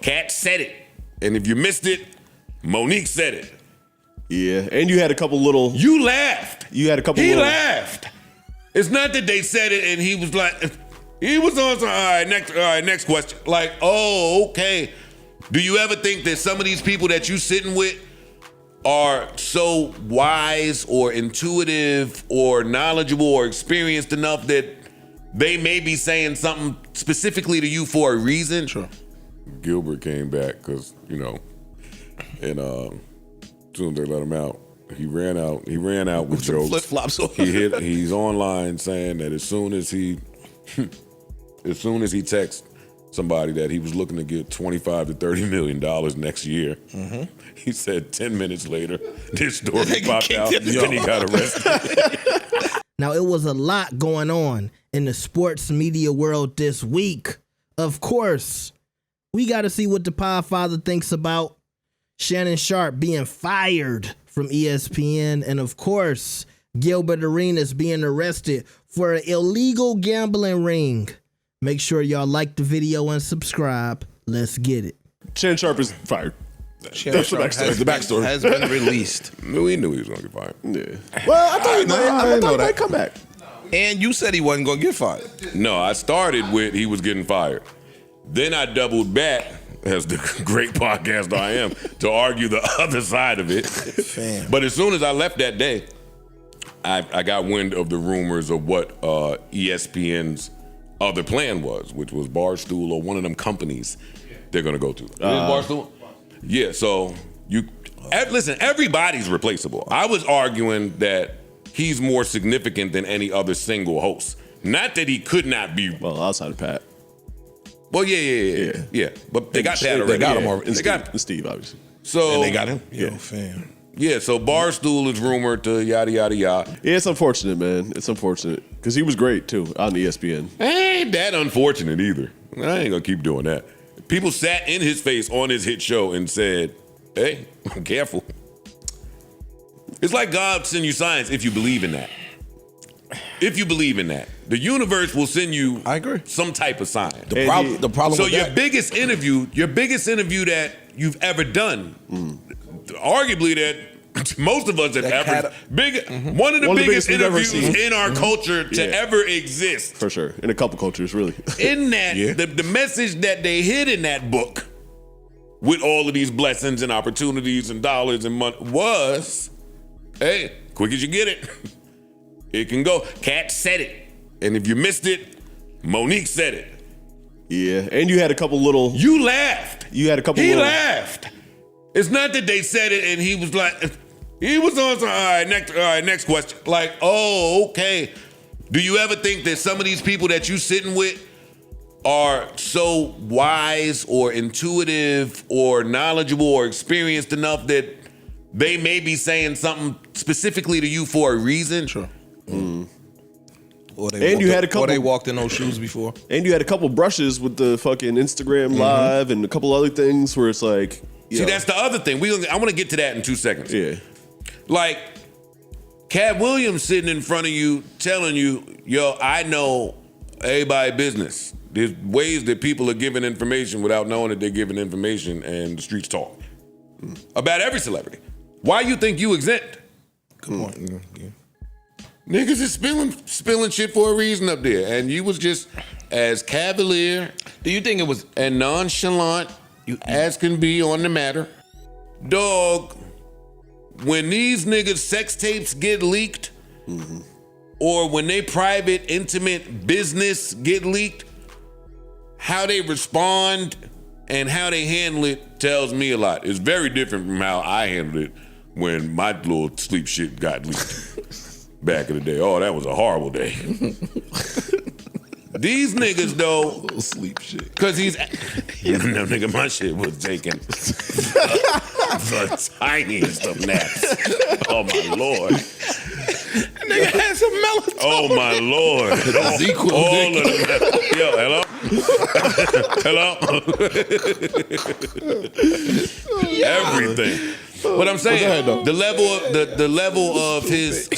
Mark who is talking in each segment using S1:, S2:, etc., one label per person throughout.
S1: Kat said it. And if you missed it, Monique said it.
S2: Yeah, and you had a couple little...
S1: You laughed.
S2: You had a couple
S1: He
S2: little...
S1: laughed. It's not that they said it and he was like... He was on some, all right, next question. Like, oh, okay. Do you ever think that some of these people that you sitting with are so wise or intuitive or knowledgeable or experienced enough that they may be saying something specifically to you for a reason?
S3: Sure.
S1: Gilbert came back because, you know, and as soon as they let him out, he ran out with jokes.
S3: Flip-flops on.
S1: He's online saying that as soon as he texts somebody that he was looking to get $25 to $30 million next year, he said 10 minutes later, this story popped out, then he got arrested.
S4: Now, it was a lot going on in the sports media world this week. Of course, we got to see what the Podfather thinks about Shannon Sharpe being fired from ESPN, and of course, Gilbert Arenas being arrested for an illegal gambling ring. Make sure y'all like the video and subscribe. Let's get it.
S2: Shannon Sharpe is fired.
S3: Shannon
S2: That's the
S3: Sharpe
S2: backstory.
S3: The backstory has been released.
S1: We knew he was going to get fired.
S2: Yeah. Well, I thought he might come back.
S3: And you said he wasn't going to get fired.
S1: No, I started with he was getting fired. Then I doubled back, as the great podcast I am, to argue the other side of it.
S3: Fam.
S1: But as soon as I left that day, I got wind of the rumors of what ESPN's other plan was, which was Barstool or one of them companies they're going to go to. Barstool? Yeah, so listen, everybody's replaceable. I was arguing that he's more significant than any other single host. Not that he could not be.
S2: Well, outside of Pat.
S1: Well, yeah. But they got Pat already.
S2: They got him
S1: already.
S2: And Steve, obviously.
S1: So,
S3: And they got him?
S2: Yeah.
S3: Yo, fam.
S1: Yeah, so Barstool is rumored to yada, yada, yada.
S2: Yeah, it's unfortunate, man. It's unfortunate. Because he was great, too, on ESPN.
S1: Ain't that unfortunate either. I ain't gonna keep doing that. People sat in his face on his hit show and said, hey, careful. It's like God send you signs if you believe in that. If you believe in that. The universe will send you
S3: I agree.
S1: some type of sign.
S3: The problem
S1: So
S3: with
S1: your
S3: that,
S1: biggest interview that you've ever done, arguably that most of us have ever, one of the biggest
S2: we've ever
S1: interviews
S2: seen.
S1: in our culture to ever exist.
S2: For sure. In a couple cultures, really.
S1: In that, the message that they hid in that book with all of these blessings and opportunities and dollars and money was, hey, quick as you get it, it can go. Kat said it. And if you missed it, Monique said it.
S2: Yeah, and you had a couple little...
S1: You laughed.
S2: You had a couple
S1: He
S2: little...
S1: laughed. It's not that they said it and he was like... He was on some, all right, next question. Like, oh, okay. Do you ever think that some of these people that you sitting with are so wise or intuitive or knowledgeable or experienced enough that they may be saying something specifically to you for a reason?
S3: Sure.
S2: And you had a couple...
S3: Or they walked in those shoes before.
S2: And you had a couple brushes with the fucking Instagram Live and a couple other things where it's like...
S1: See, that's the other thing. I want to get to that in 2 seconds.
S2: Yeah.
S1: Like, Cat Williams sitting in front of you telling you, yo, I know everybody's business. There's ways that people are giving information without knowing that they're giving information, and the streets talk. About every celebrity. Why you think you exempt?
S3: Come on. Yeah.
S1: Niggas is spilling shit for a reason up there. And you was just as cavalier.
S3: Do you think it was...
S1: And nonchalant as can be on the matter. Dog, when these niggas' sex tapes get leaked, or when they private, intimate business get leaked, how they respond and how they handle it tells me a lot. It's very different from how I handled it when my little sleep shit got leaked back in the day. Oh, that was a horrible day. These niggas, though,
S3: Little sleep shit.
S1: because he's, no, nigga, my shit was taking the tiniest of naps. Oh, my Lord.
S3: Nigga had some melatonin.
S1: Oh, my Lord. All of them. Yo, hello? Everything. What I'm saying, the level of his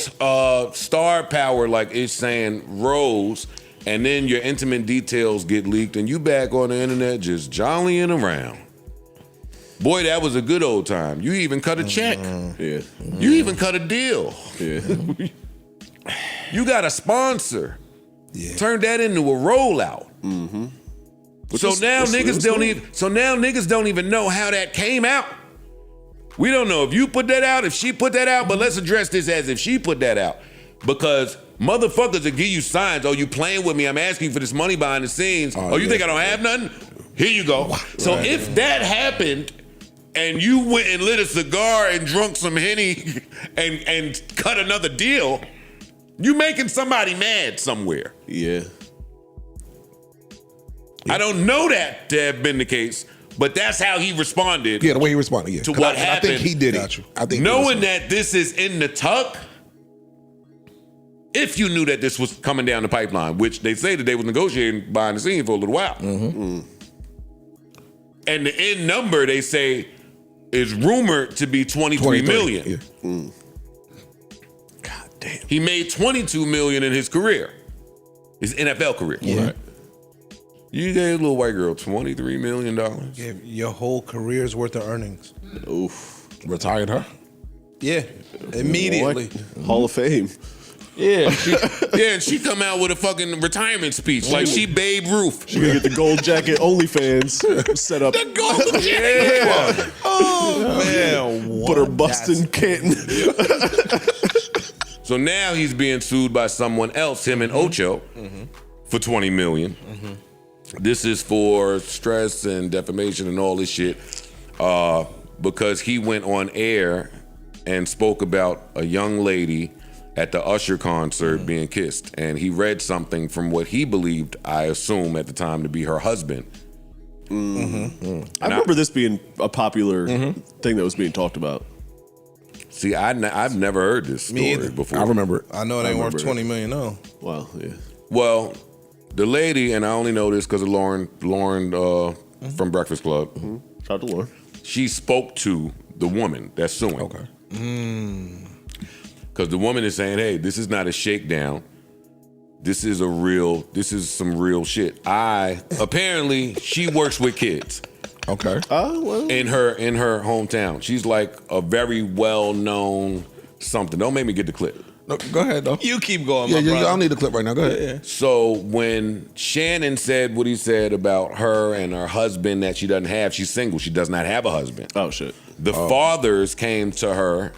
S1: star power, like it's saying, rose, and then your intimate details get leaked, and you back on the internet just jollying around. Boy, that was a good old time. You even cut a check.
S2: Yeah.
S1: You even cut a deal.
S2: Yeah.
S1: You got a sponsor.
S3: Yeah.
S1: Turn that into a rollout. So now niggas don't even know how that came out. We don't know if you put that out, if she put that out, but let's address this as if she put that out. Because motherfuckers will give you signs. Oh, you playing with me? I'm asking for this money behind the scenes. Oh, you think I don't have nothing? Here you go. So if that happened and you went and lit a cigar and drunk some Henny and cut another deal, you making somebody mad somewhere.
S2: Yeah.
S1: I don't know that to have been the case, but that's how he responded.
S3: Yeah, the way he responded. Yeah.
S1: To what happened.
S3: I think he did
S5: Got you.
S3: it. I think
S1: Knowing that this is in the tuck, if you knew that this was coming down the pipeline, which they say that they was negotiating behind the scene for a little while. And the end number, they say, is rumored to be 23 million.
S3: Yeah.
S5: God damn.
S1: He made 22 million in his career, his NFL career.
S3: Yeah.
S1: Right. You gave a little white girl $23 million.
S5: Gave your whole career's worth of earnings.
S2: Oof.
S3: Retired her.
S5: Yeah, immediately.
S2: What? Hall of Fame.
S1: Yeah, and she come out with a fucking retirement speech like she Babe Ruth.
S2: She gonna get the gold jacket OnlyFans set up.
S1: The gold jacket.
S2: Yeah.
S5: Oh man,
S2: Put her bust in Canton.
S1: So now he's being sued by someone else, him and Ocho, for $20 million. This is for stress and defamation and all this shit, because he went on air and spoke about a young lady at the Usher concert being kissed, and he read something from what he believed, I assume at the time, to be her husband.
S2: I remember this being a popular thing that was being talked about.
S1: See, I've never heard this
S5: Me
S1: story
S5: either.
S1: before.
S3: I remember it.
S5: I know it ain't worth
S2: remember it.
S5: $20 million. No,
S2: Wow, yeah.
S1: Well, the lady, and I only know this because of Lauren from Breakfast Club,
S2: Shout out to Lauren.
S1: she spoke to the woman that's suing.
S3: Okay.
S1: Because the woman is saying, hey, this is not a shakedown. This is some real shit. Apparently, she works with kids
S3: Okay.
S2: Well.
S1: in her hometown. She's like a very well-known something. Don't make me get the clip.
S3: No, go ahead, though.
S5: you keep going,
S3: Yeah,
S5: my
S3: yeah,
S5: brother.
S3: I don't need the clip right now. Go ahead.
S1: So when Shannon said what he said about her and her husband that she doesn't have, she's single. She does not have a husband.
S2: Oh, shit.
S1: The fathers came to her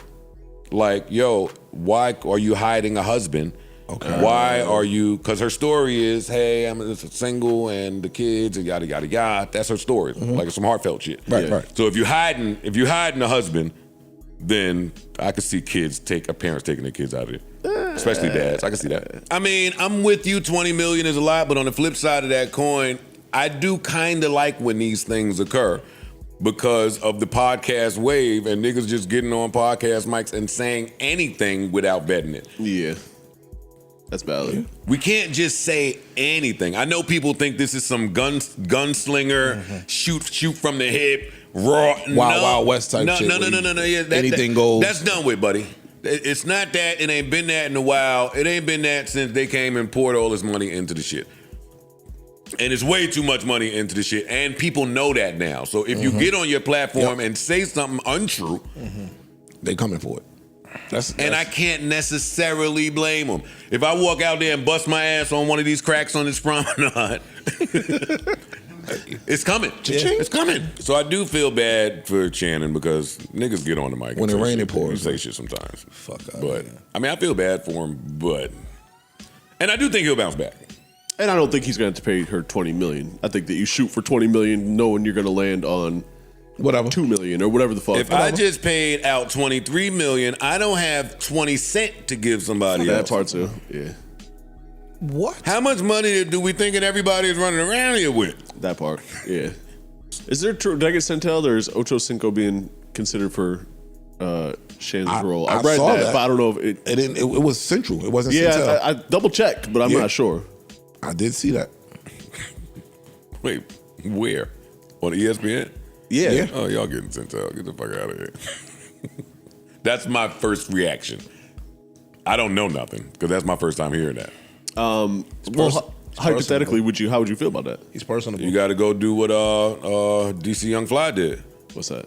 S1: like, yo, why are you hiding a husband?
S3: Okay.
S1: Why are you, because her story is, hey, I'm just single and the kids and yada, yada, yada. That's her story. Like some heartfelt shit.
S3: Right, right.
S1: So if you're hiding a husband, then I could see parents taking their kids out of it. Especially dads. I can see that. I mean, I'm with you, 20 million is a lot, but on the flip side of that coin, I do kind of like when these things occur because of the podcast wave and niggas just getting on podcast mics and saying anything without vetting it.
S2: Yeah. That's valid.
S1: We can't just say anything. I know people think this is some gunslinger, shoot from the hip, raw,
S3: Wild West type shit
S1: No. Yeah,
S3: anything goes.
S1: That's done with, buddy. It's not that. It ain't been that in a while. It ain't been that since they came and poured all this money into the shit. And it's way too much money into the shit. And people know that now. So if you get on your platform and say something untrue,
S3: They coming for it.
S1: and I can't necessarily blame them. If I walk out there and bust my ass on one of these cracks on this promenade, it's coming. It's coming. So I do feel bad for Shannon because niggas get on the mic.
S3: When
S1: and
S3: it
S1: say
S3: rain,
S1: shit.
S3: it pours.
S1: Say shit sometimes.
S3: Fuck up.
S1: But I mean, I feel bad for him, and I do think he'll bounce back.
S2: And I don't think he's going to have to pay her $20 million. I think that you shoot for $20 million knowing you're going to land on
S3: Whatever.
S2: $2 million or whatever the fuck.
S1: If I just paid out $23 million, I don't have 20 cents to give somebody
S2: that
S1: else.
S2: part too. Yeah.
S5: What?
S1: How much money do we think that everybody is running around here with?
S2: That part. Yeah. Is there did I get Centel or is Ocho Cinco being considered for Shannon's role? I read
S3: saw
S2: that, but I don't know if
S3: It was Central. It wasn't
S2: Yeah,
S3: Centel.
S2: I double checked, but I'm not sure.
S3: I did see that.
S1: Wait, where? On ESPN?
S2: Yeah.
S1: Oh, y'all getting sent out. Get the fuck out of here. That's my first reaction. I don't know nothing because that's my first time hearing that.
S2: Well, hypothetically, how would you feel about that?
S5: He's personable.
S1: You got to go do what DC Young Fly did.
S2: What's that?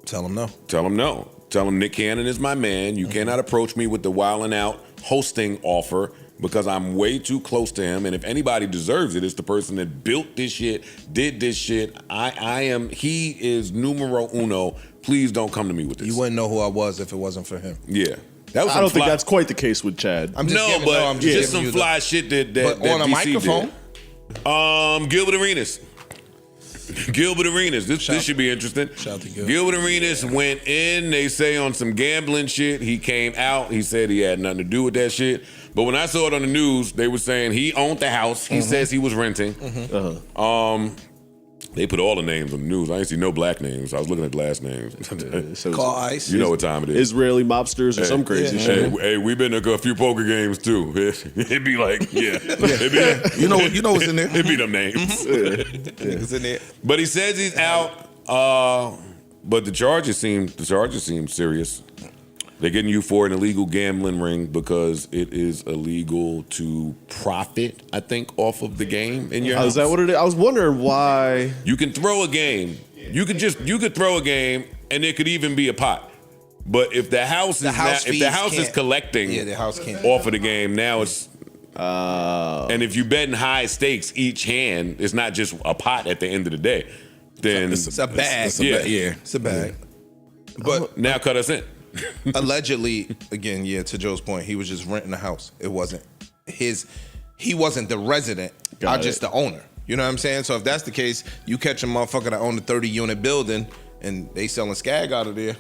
S5: Tell him no.
S1: Tell him no. Tell him Nick Cannon is my man. You cannot approach me with the Wildin' Out hosting offer because I'm way too close to him. And if anybody deserves it, it's the person that built this shit, did this shit. He is numero uno. Please don't come to me with this.
S5: You wouldn't know who I was if it wasn't for him.
S1: Yeah. That was
S2: I don't think that's quite the case with Chad.
S5: I'm just giving,
S1: but
S5: I'm
S1: just some
S5: giving you
S1: fly shit that
S5: But on a
S1: DC
S5: microphone?
S1: did. Gilbert Arenas. Gilbert Arenas. This should be interesting.
S5: Shout out to Gil.
S1: Gilbert Arenas went in, they say, on some gambling shit. He came out. He said he had nothing to do with that shit. But when I saw it on the news, they were saying he owned the house. He says he was renting. They put all the names on the news. I didn't see no black names. I was looking at the last names.
S2: So
S5: Call ICE.
S1: You know what time it is.
S2: Israeli mobsters or some crazy shit.
S1: Hey, we've been to a few poker games too. It'd be like, it'd be,
S3: You know what's in there.
S1: it'd be them names.
S5: Niggas in there.
S1: But he says he's out. But the charges seem serious. They're getting you for an illegal gambling ring because it is illegal to profit, I think, off of the game in your house.
S2: Is that what it is? I was wondering why.
S1: You can throw a game. You could throw a game, and there could even be a pot. But if the house is collecting,
S5: Yeah, the house can't.
S1: off of the game, now it's. And if you bet in high stakes each hand, it's not just a pot at the end of the day. Then
S5: It's a bag. It's a bag. But
S1: now cut us in.
S5: allegedly, again, to Joe's point, he was just renting a house. It wasn't his. He wasn't the resident.
S2: Got
S5: just
S2: it.
S5: the owner. You know what I'm saying? So if that's the case, you catch a motherfucker that own a 30-unit building and they selling skag out of there.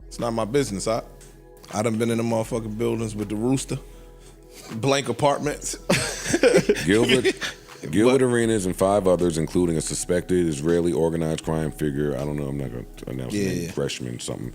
S5: It's not my business. I done been in the motherfucking buildings with the rooster, blank apartments.
S1: Gilbert Arenas and 5 others, including a suspected Israeli organized crime figure. I don't know. I'm not going to announce his name. Freshman something.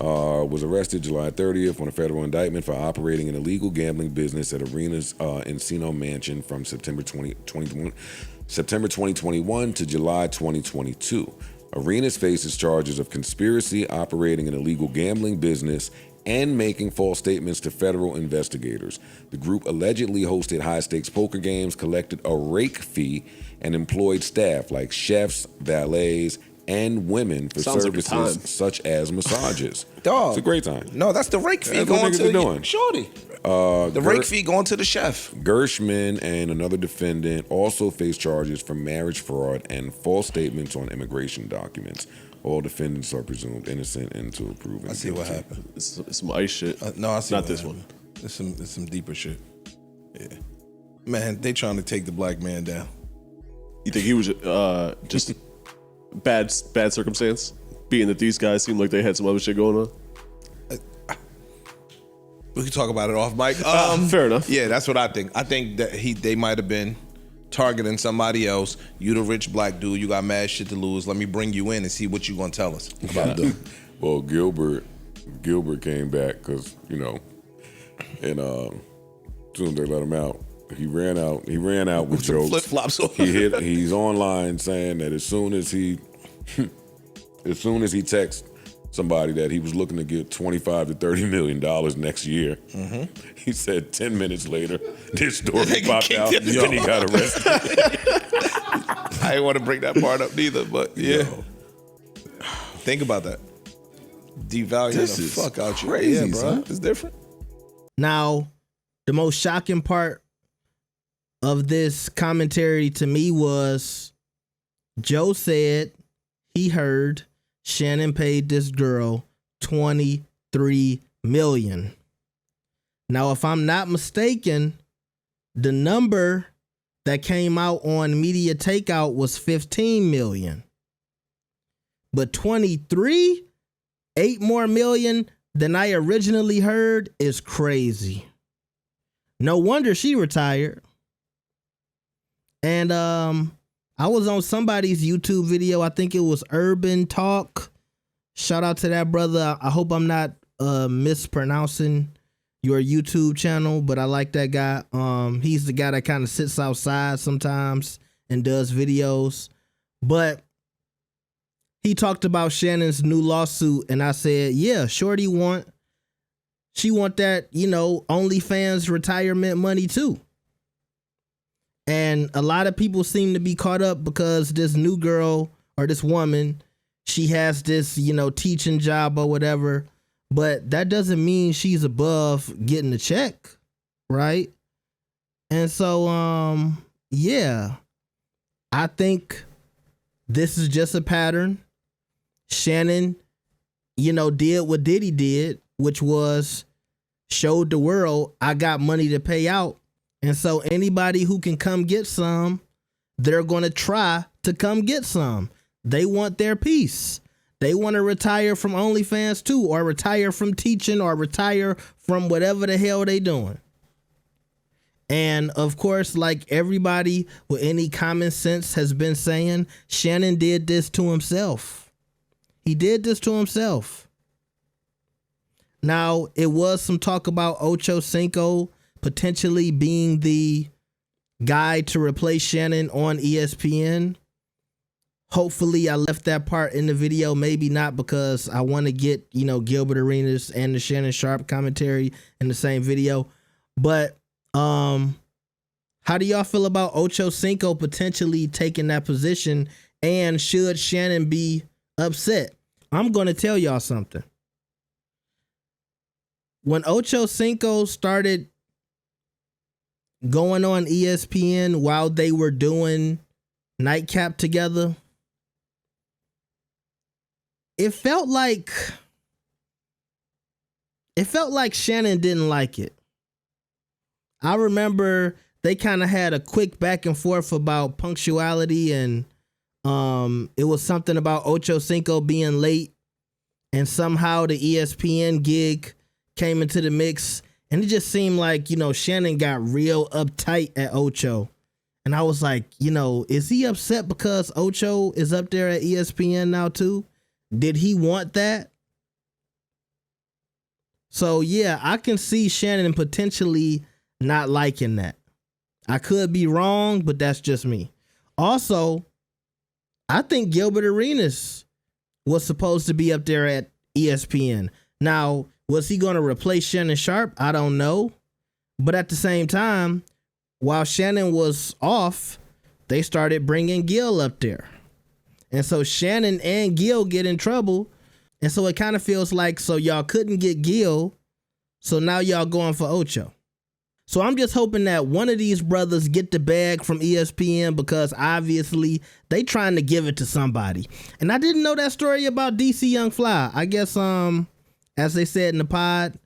S1: Was arrested July 30th on a federal indictment for operating an illegal gambling business at Arenas Encino Mansion from September 2021 to July 2022. Arenas faces charges of conspiracy, operating an illegal gambling business, and making false statements to federal investigators. The group allegedly hosted high-stakes poker games, collected a rake fee, and employed staff like chefs, valets, and women for
S2: Sounds like a
S1: services
S2: time.
S1: such as massages.
S5: Dog.
S1: It's a great time.
S5: No, that's the rake fee
S1: That's what
S5: going
S1: niggas
S5: to
S1: be doing.
S5: shorty. The rake fee going to the chef.
S1: Gershman and another defendant also face charges for marriage fraud and false statements on immigration documents. All defendants are presumed innocent until proven
S5: I see what
S1: guilty.
S5: happened.
S2: It's some ice shit.
S5: No, I see
S2: Not
S5: what
S2: this
S5: happened.
S2: one.
S5: It's some deeper shit. Yeah, man, they trying to take the black man down.
S2: You think he was just bad circumstance? Being that these guys seemed like they had some other shit going on?
S5: We can talk about it off mic.
S2: Fair enough.
S5: Yeah, that's what I think. I think that they might have been targeting somebody else. You the rich black dude, you got mad shit to lose. Let me bring you in and see what you gonna tell us about them.
S1: Well, Gilbert came back because, and as soon as they let him out, he ran out with jokes.
S5: Flip-flops on.
S1: He's online saying that as soon as he texts somebody that he was looking to get $25 to $30 million next year, he said 10 minutes later, this story popped out and he got arrested.
S5: I didn't want to bring that part up neither, but yeah. Think about that. Devaluing
S3: This
S5: the
S3: is
S5: fuck out you.
S3: crazy,
S5: Yeah, bro.
S3: son.
S5: It's different.
S4: Now, the most shocking part of this commentary to me was Joe said he heard Shannon paid this girl $23 million. Now, if I'm not mistaken, the number that came out on Media Takeout was $15 million. But 23, 8 more million than I originally heard is crazy. No wonder she retired. And I was on somebody's YouTube video. I think it was Urban Talk. Shout out to that brother. I hope I'm not mispronouncing your YouTube channel, but I like that guy. He's the guy that kind of sits outside sometimes and does videos. But he talked about Shannon's new lawsuit, and I said, yeah, Shorty she want that, OnlyFans retirement money too. And a lot of people seem to be caught up because this new girl or this woman, she has this, teaching job or whatever, but that doesn't mean she's above getting a check, right? And so, yeah, I think this is just a pattern. Shannon, did what Diddy did, which was showed the world, I got money to pay out. And so anybody who can come get some, they're going to try to come get some. They want their piece. They want to retire from OnlyFans too, or retire from teaching, or retire from whatever the hell they doing. And of course, like everybody with any common sense has been saying, Shannon did this to himself. He did this to himself. Now, it was some talk about Ocho Cinco potentially being the guy to replace Shannon on ESPN. Hopefully I left that part in the video, maybe not, because I want to get, Gilbert Arenas and the Shannon Sharpe commentary in the same video. But how do y'all feel about Ocho Cinco potentially taking that position, and should Shannon be upset? I'm going to tell y'all something. When Ocho Cinco started going on ESPN while they were doing Nightcap together, it felt like Shannon didn't like it. I remember they kind of had a quick back and forth about punctuality, and it was something about Ocho Cinco being late, and somehow the ESPN gig came into the mix, and it just seemed like, Shannon got real uptight at Ocho. And I was like, is he upset because Ocho is up there at ESPN now too? Did he want that? So yeah, I can see Shannon potentially not liking that. I could be wrong, but that's just me. Also, I think Gilbert Arenas was supposed to be up there at ESPN. Now, was he going to replace Shannon Sharpe? I don't know. But at the same time, while Shannon was off, they started bringing Gil up there. And so Shannon and Gil get in trouble. And so it kind of feels like, so y'all couldn't get Gil, so now y'all going for Ocho. So I'm just hoping that one of these brothers get the bag from ESPN, because obviously they trying to give it to somebody. And I didn't know that story about DC Young Fly. I guess, as they said in the pod,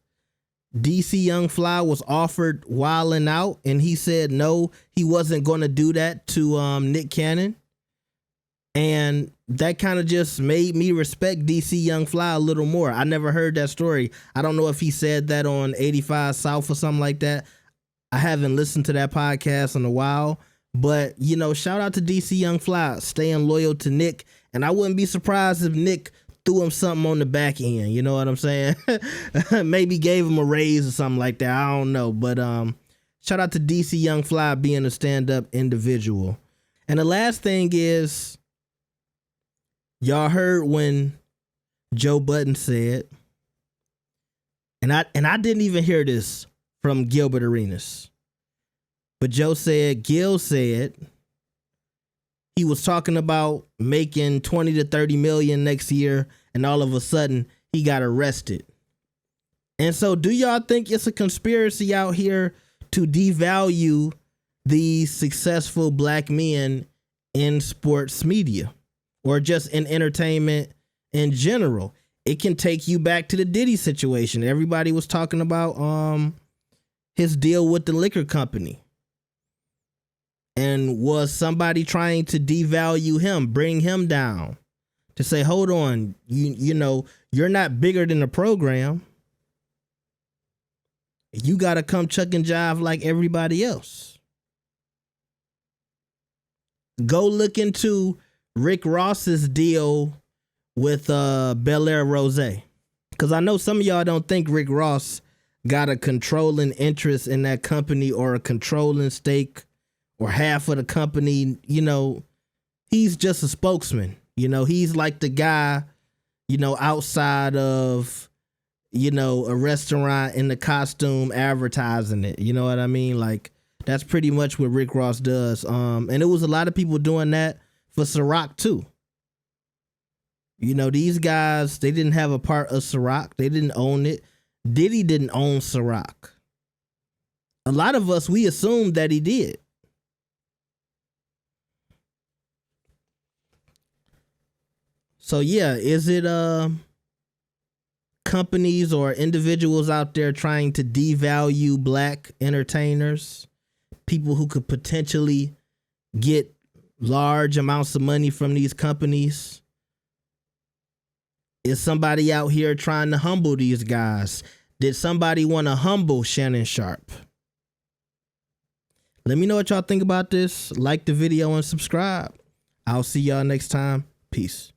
S4: DC Young Fly was offered Wildin' Out, and he said no, he wasn't going to do that to Nick Cannon. And that kind of just made me respect DC Young Fly a little more. I never heard that story. I don't know if he said that on 85 South or something like that. I haven't listened to that podcast in a while. But, shout out to DC Young Fly, staying loyal to Nick. And I wouldn't be surprised if Nick threw him something on the back end. You know what I'm saying? Maybe gave him a raise or something like that. I don't know. But shout out to DC Young Fly being a stand-up individual. And the last thing is, y'all heard when Joe Budden said, and I didn't even hear this from Gilbert Arenas, but Gil said he was talking about making 20 to 30 million next year, and all of a sudden he got arrested. And so do y'all think it's a conspiracy out here to devalue these successful black men in sports media, or just in entertainment in general? It can take you back to the Diddy situation. Everybody was talking about his deal with the liquor company. And was somebody trying to devalue him, bring him down, to say, hold on, you know, you're not bigger than the program. You got to come chuck and jive like everybody else. Go look into Rick Ross's deal with Bel Air Rose, because I know some of y'all don't think Rick Ross got a controlling interest in that company, or a controlling stake, or half of the company. You know, he's just a spokesman. You know, he's like the guy, you know, outside of, you know, a restaurant in the costume advertising it. You know what I mean? Like, that's pretty much what Rick Ross does. And it was a lot of people doing that for Ciroc too. You know, these guys, they didn't have a part of Ciroc. They didn't own it. Diddy didn't own Ciroc. A lot of us, we assumed that he did. So yeah, is it companies or individuals out there trying to devalue black entertainers, people who could potentially get large amounts of money from these companies? Is somebody out here trying to humble these guys? Did somebody want to humble Shannon Sharpe? Let me know what y'all think about this. Like the video and subscribe. I'll see y'all next time. Peace.